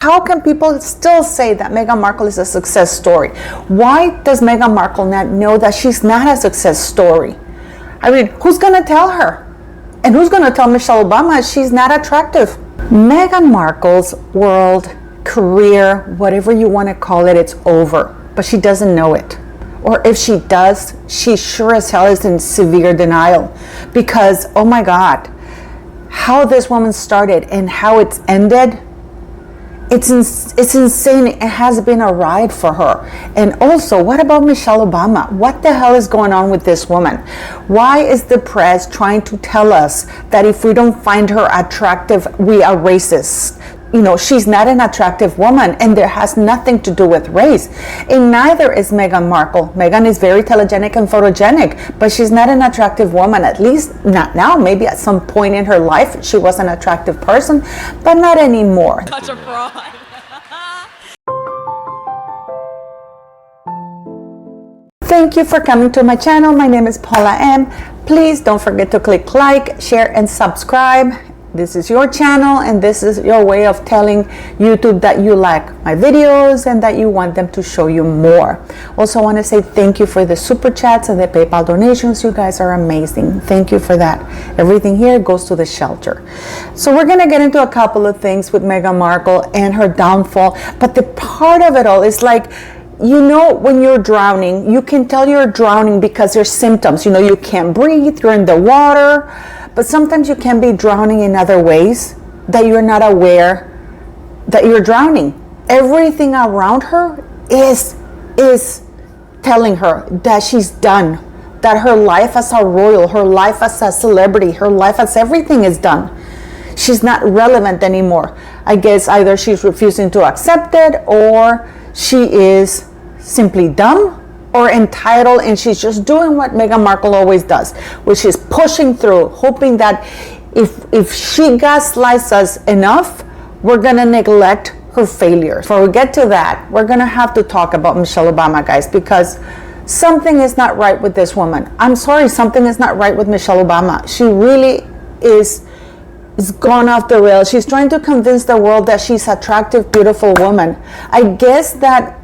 How can people still say that Meghan Markle is a success story? Why does Meghan Markle not know that she's not a success story? I mean, who's going to tell her? And who's going to tell Michelle Obama she's not attractive? Meghan Markle's world, career, whatever you want to call it, it's over. But she doesn't know it. Or if she does, she sure as hell is in severe denial. Because, oh my God, how this woman started and how it's ended, it's insane. It has been a ride for her. And also, what about Michelle Obama? What the hell is going on with this woman? Why is the press trying to tell us that if we don't find her attractive, we are racist? You know, she's not an attractive woman, and there has nothing to do with race. And neither is Meghan Markle. Meghan is very telegenic and photogenic, but she's not an attractive woman, at least not now. Maybe at some point in her life, she was an attractive person, but not anymore. Such a fraud. Thank you for coming to my channel. My name is Paula M. Please don't forget to click like, share, and subscribe. This is your channel, and this is your way of telling YouTube that you like my videos and that you want them to show you more. Also, I want to say thank you for the super chats and the PayPal donations. You guys are amazing. Thank you for that. Everything here goes to the shelter. So we're going to get into a couple of things with Meghan Markle and her downfall. But the part of it all is like, you know, when you're drowning, you can tell you're drowning because there's symptoms. You know, you can't breathe, you're in the water. But sometimes you can be drowning in other ways that you're not aware that you're drowning. Everything around her is telling her that she's done, that her life as a royal, her life as a celebrity, her life as everything is done. She's not relevant anymore. I guess either she's refusing to accept it, or she is simply dumb or entitled, and she's just doing what Meghan Markle always does, which is pushing through, hoping that if she gaslights us enough, we're gonna neglect her failures. Before we get to that, we're gonna have to talk about Michelle Obama, guys, because something is not right with this woman. I'm sorry, something is not right with Michelle Obama. She really is gone off the rails. She's trying to convince the world that she's an attractive, beautiful woman. I guess that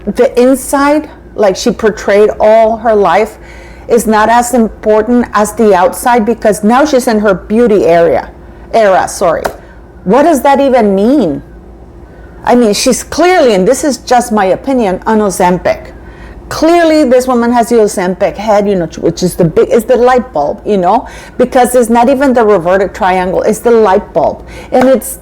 the inside, like she portrayed all her life, is not as important as the outside, because now she's in her beauty era. What does that even mean? I mean, she's clearly, and this is just my opinion, on Ozempic. Clearly, this woman has the Ozempic head, you know, which is the light bulb, you know, because it's not even the reverted triangle, it's the light bulb. And it's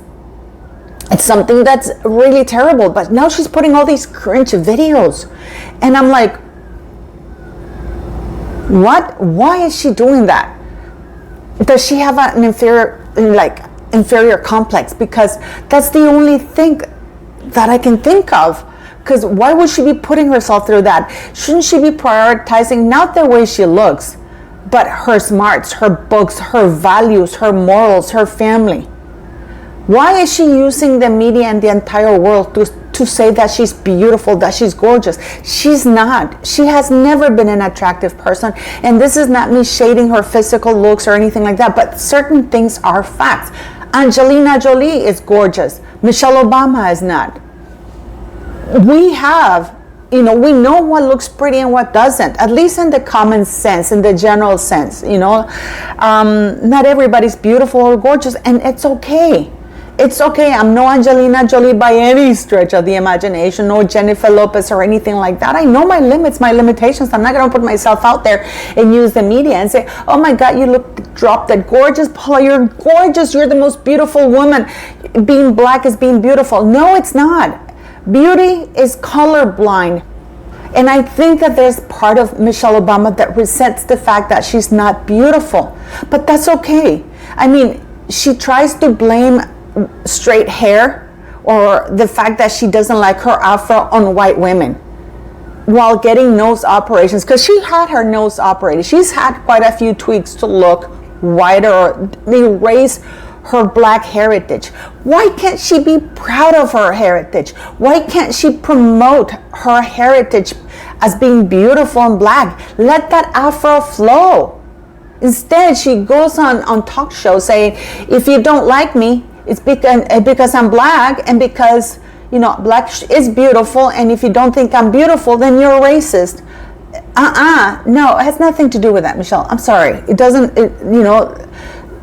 something that's really terrible. But now she's putting all these cringe videos. And I'm like, what? Why is she doing that? Does she have an inferior complex? Because that's the only thing that I can think of. Because why would she be putting herself through that? Shouldn't she be prioritizing not the way she looks, but her smarts, her books, her values, her morals, her family? Why is she using the media and the entire world to say that she's beautiful, that she's gorgeous? She's not. She has never been an attractive person. And this is not me shading her physical looks or anything like that, but certain things are facts. Angelina Jolie is gorgeous. Michelle Obama is not. We have, you know, we know what looks pretty and what doesn't, at least in the common sense, in the general sense, you know. Not everybody's beautiful or gorgeous, and it's okay. It's okay. I'm no Angelina Jolie by any stretch of the imagination, no Jennifer Lopez or anything like that. I know my limits, my limitations. I'm not going to put myself out there and use the media and say, oh my God, you look drop dead gorgeous. Paula, you're gorgeous. You're the most beautiful woman. Being black is being beautiful. No, it's not. Beauty is colorblind. And I think that there's part of Michelle Obama that resents the fact that she's not beautiful. But that's okay. I mean, she tries to blame straight hair or the fact that she doesn't like her afro on white women while getting nose operations, because she had her nose operated. She's had quite a few tweaks to look whiter or erase her black heritage. Why can't she be proud of her heritage? Why can't she promote her heritage as being beautiful and black? Let that afro flow. Instead, she goes on talk shows saying, if you don't like me, because I'm black, and because, you know, black is beautiful, and if you don't think I'm beautiful, then you're a racist. No, it has nothing to do with that, Michelle. I'm sorry. It doesn't, you know,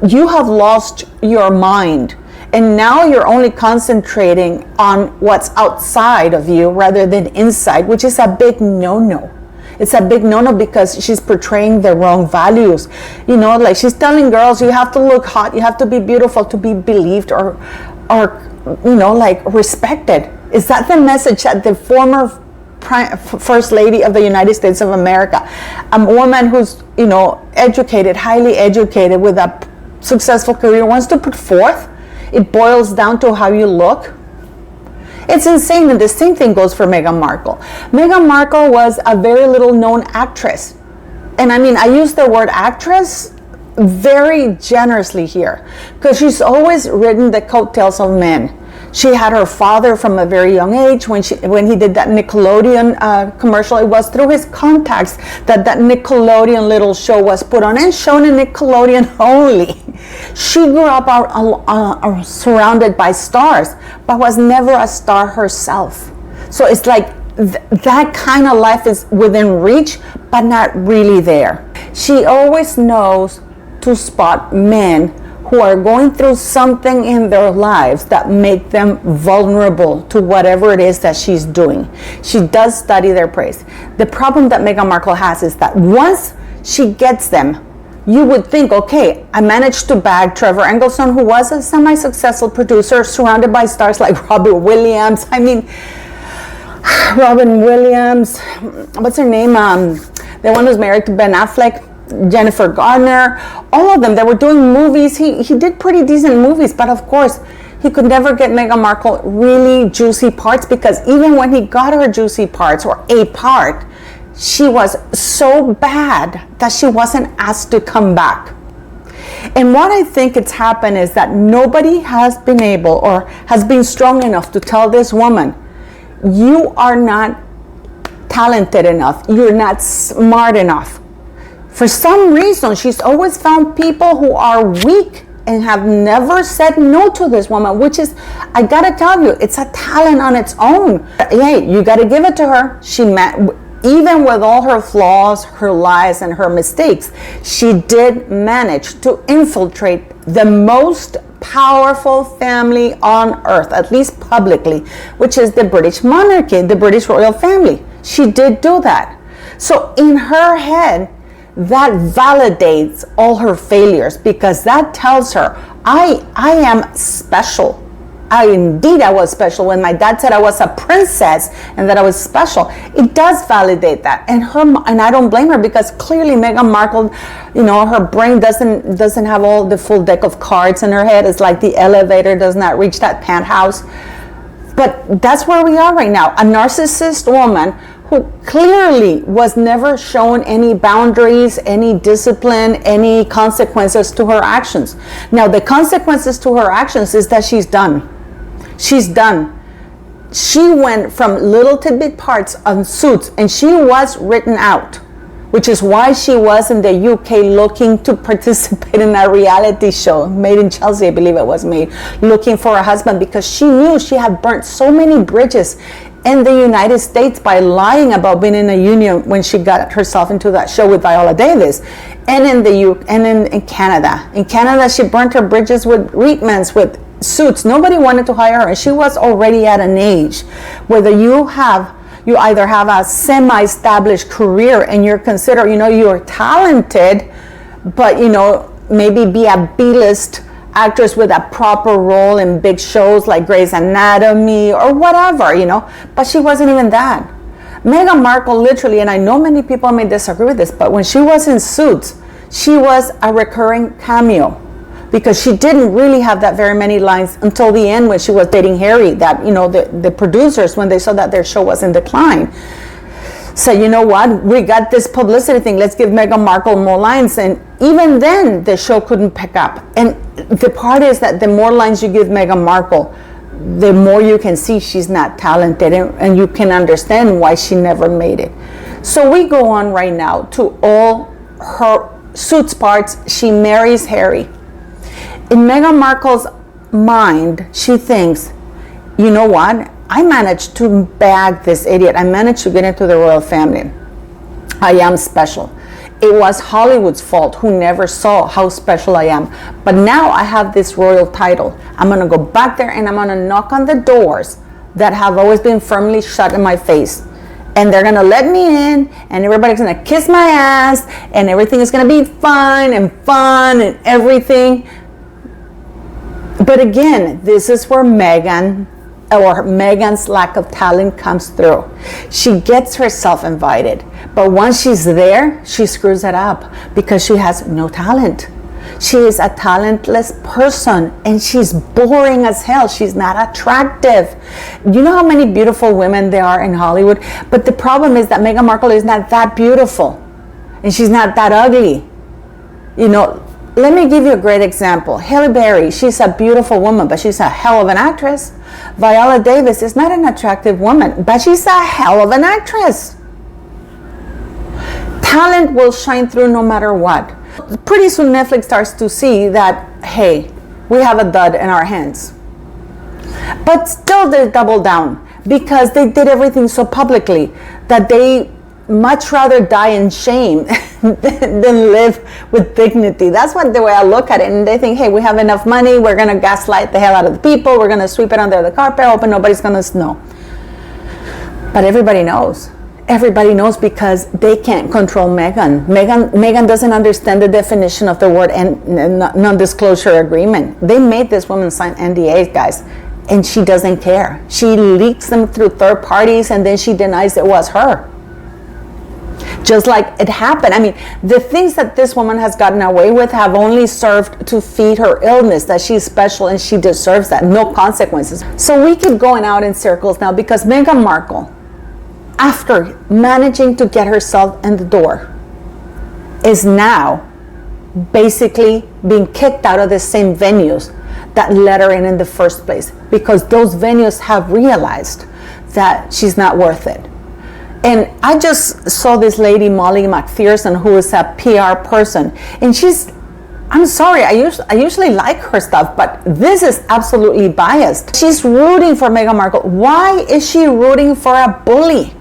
you have lost your mind, and now you're only concentrating on what's outside of you rather than inside, which is a big no-no. It's a big no-no because she's portraying the wrong values. You know, like she's telling girls, you have to look hot, you have to be beautiful to be believed or you know, like respected. Is that the message that the former First Lady of the United States of America, a woman who's, you know, educated, highly educated, with a successful career, wants to put forth? It boils down to how you look. It's insane, and the same thing goes for Meghan Markle. Meghan Markle was a very little known actress. And I mean, I use the word actress very generously here, because she's always ridden the coattails of men. She had her father from a very young age. When he did that Nickelodeon commercial, it was through his contacts that Nickelodeon little show was put on, and shown in Nickelodeon only. She grew up surrounded by stars, but was never a star herself. So it's like that kind of life is within reach, but not really there. She always knows to spot men who are going through something in their lives that make them vulnerable to whatever it is that she's doing. She does study their praise. The problem that Meghan Markle has is that once she gets them, you would think, okay, I managed to bag Trevor Engelson, who was a semi-successful producer surrounded by stars like Robin Williams. I mean, Robin Williams, what's her name? The one who's married to Ben Affleck, Jennifer Garner, all of them. They were doing movies. He did pretty decent movies, but of course, he could never get Meghan Markle really juicy parts, because even when he got her juicy parts or a part, she was so bad that she wasn't asked to come back. And what I think it's happened is that nobody has been able or has been strong enough to tell this woman, you are not talented enough, you're not smart enough. For some reason, she's always found people who are weak and have never said no to this woman, which is, I gotta tell you, it's a talent on its own. Hey, you gotta give it to her. Even with all her flaws, her lies, and her mistakes, she did manage to infiltrate the most powerful family on earth, at least publicly, which is the British monarchy, the British royal family. She did do that. So in her head, that validates all her failures, because that tells her, I am special. I was special. When my dad said I was a princess and that I was special, it does validate that. And I don't blame her, because clearly Meghan Markle, you know, her brain doesn't have all the full deck of cards in her head. It's like the elevator does not reach that penthouse. But that's where we are right now. A narcissist woman who clearly was never shown any boundaries, any discipline, any consequences to her actions. Now, the consequences to her actions is that she's done. She's done. She went from little tidbit parts on Suits, and she was written out, which is why she was in the UK looking to participate in a reality show, Made in Chelsea, I believe it was made, looking for a husband, because she knew she had burnt so many bridges in the United States by lying about being in a union when she got herself into that show with Viola Davis, and in Canada. In Canada, she burnt her bridges with Reitmans, with Suits. Nobody wanted to hire her, and she was already at an age whether you either have a semi-established career and you're considered, you know, you're talented, but, you know, maybe be a B-list actress with a proper role in big shows like Grey's Anatomy or whatever, you know, but she wasn't even that. Meghan Markle literally, and I know many people may disagree with this, but when she was in Suits, she was a recurring cameo, because she didn't really have that very many lines until the end when she was dating Harry, that, you know, the producers, when they saw that their show was in decline, said, you know what, we got this publicity thing, let's give Meghan Markle more lines. And even then, the show couldn't pick up. And the part is that the more lines you give Meghan Markle, the more you can see she's not talented, and you can understand why she never made it. So we go on right now to all her Suits parts. She marries Harry. In Meghan Markle's mind, she thinks, you know what? I managed to bag this idiot. I managed to get into the royal family. I am special. It was Hollywood's fault, who never saw how special I am. But now I have this royal title. I'm going to go back there and I'm going to knock on the doors that have always been firmly shut in my face. And they're going to let me in, and everybody's going to kiss my ass, and everything is going to be fun and everything. But again, this is where Meghan's lack of talent comes through. She gets herself invited, but once she's there, she screws it up because she has no talent. She is a talentless person, and she's boring as hell. She's not attractive. You know how many beautiful women there are in Hollywood? But the problem is that Meghan Markle is not that beautiful, and she's not that ugly. You know, let me give you a great example. Halle Berry, she's a beautiful woman, but she's a hell of an actress. Viola Davis is not an attractive woman, but she's a hell of an actress. Talent will shine through no matter what. Pretty soon Netflix starts to see that, hey, we have a dud in our hands. But still they double down because they did everything so publicly that they much rather die in shame than live with dignity. That's the way I look at it. And they think, hey, we have enough money, we're going to gaslight the hell out of the people, we're going to sweep it under the carpet, hoping nobody's going to know. But everybody knows. Everybody knows because they can't control Meghan. Meghan doesn't understand the definition of the word non-disclosure agreement. They made this woman sign NDAs, guys, and she doesn't care. She leaks them through third parties, and then she denies it was her. Just like it happened. I mean, the things that this woman has gotten away with have only served to feed her illness, that she's special and she deserves that. No consequences. So we keep going out in circles now because Meghan Markle, after managing to get herself in the door, is now basically being kicked out of the same venues that let her in the first place, because those venues have realized that she's not worth it. And I just saw this lady, Molly McPherson, who is a PR person, and I'm sorry, I usually like her stuff, but this is absolutely biased. She's rooting for Meghan Markle. Why is she rooting for a bully?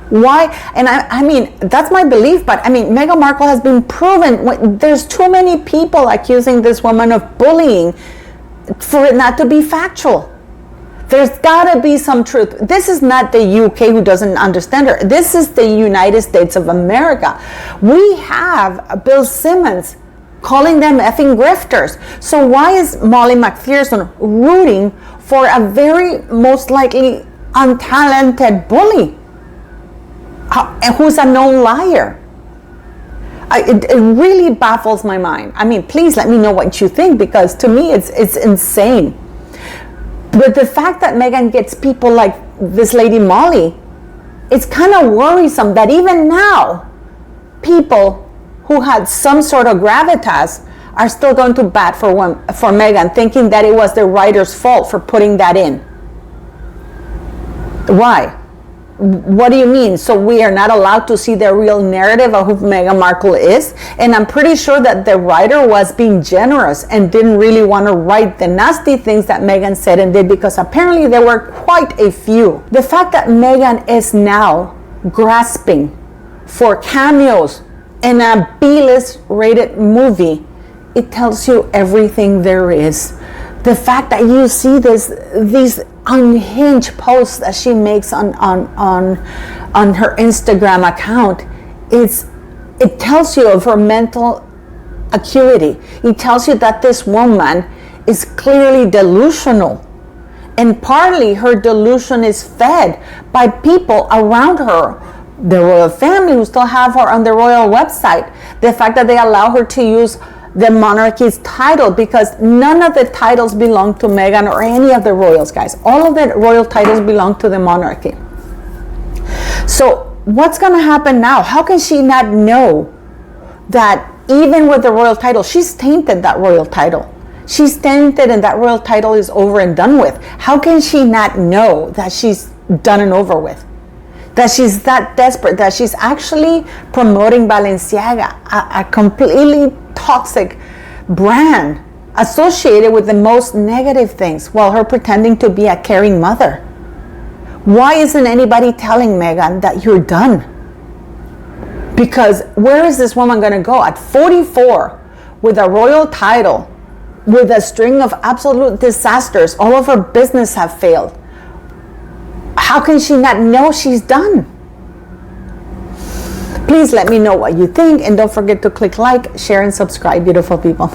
Why? And I mean, that's my belief, but I mean, Meghan Markle has been proven. There's too many people accusing this woman of bullying for it not to be factual. There's got to be some truth. This is not the UK who doesn't understand her. This is the United States of America. We have Bill Simmons calling them effing grifters. So why is Molly McPherson rooting for a very most likely untalented bully who's a known liar? It really baffles my mind. I mean, please let me know what you think, because to me it's insane. But the fact that Meghan gets people like this lady Molly, it's kind of worrisome that even now, people who had some sort of gravitas are still going to bat for Meghan, thinking that it was the writer's fault for putting that in. Why? What do you mean? So we are not allowed to see the real narrative of who Meghan Markle is? And I'm pretty sure that the writer was being generous and didn't really want to write the nasty things that Meghan said and did, because apparently there were quite a few. The fact that Meghan is now grasping for cameos in a B-list rated movie, it tells you everything there is. The fact that you see these unhinged posts that she makes on her Instagram account, it tells you of her mental acuity. It tells you that this woman is clearly delusional, and partly her delusion is fed by people around her, the royal family who still have her on the royal website. The fact that they allow her to use the monarchy's title, because none of the titles belong to Meghan or any of the royals, guys. All of the royal titles belong to the monarchy. So what's going to happen now? How can she not know that even with the royal title, she's tainted that royal title? She's tainted, and that royal title is over and done with. How can she not know that she's done and over with? That she's that desperate, that she's actually promoting Balenciaga, a completely toxic brand, associated with the most negative things, while her pretending to be a caring mother. Why isn't anybody telling Meghan that you're done? Because where is this woman going to go at 44 with a royal title, with a string of absolute disasters? All of her business have failed. How can she not know she's done? Please let me know what you think, and don't forget to click like, share, and subscribe, beautiful people.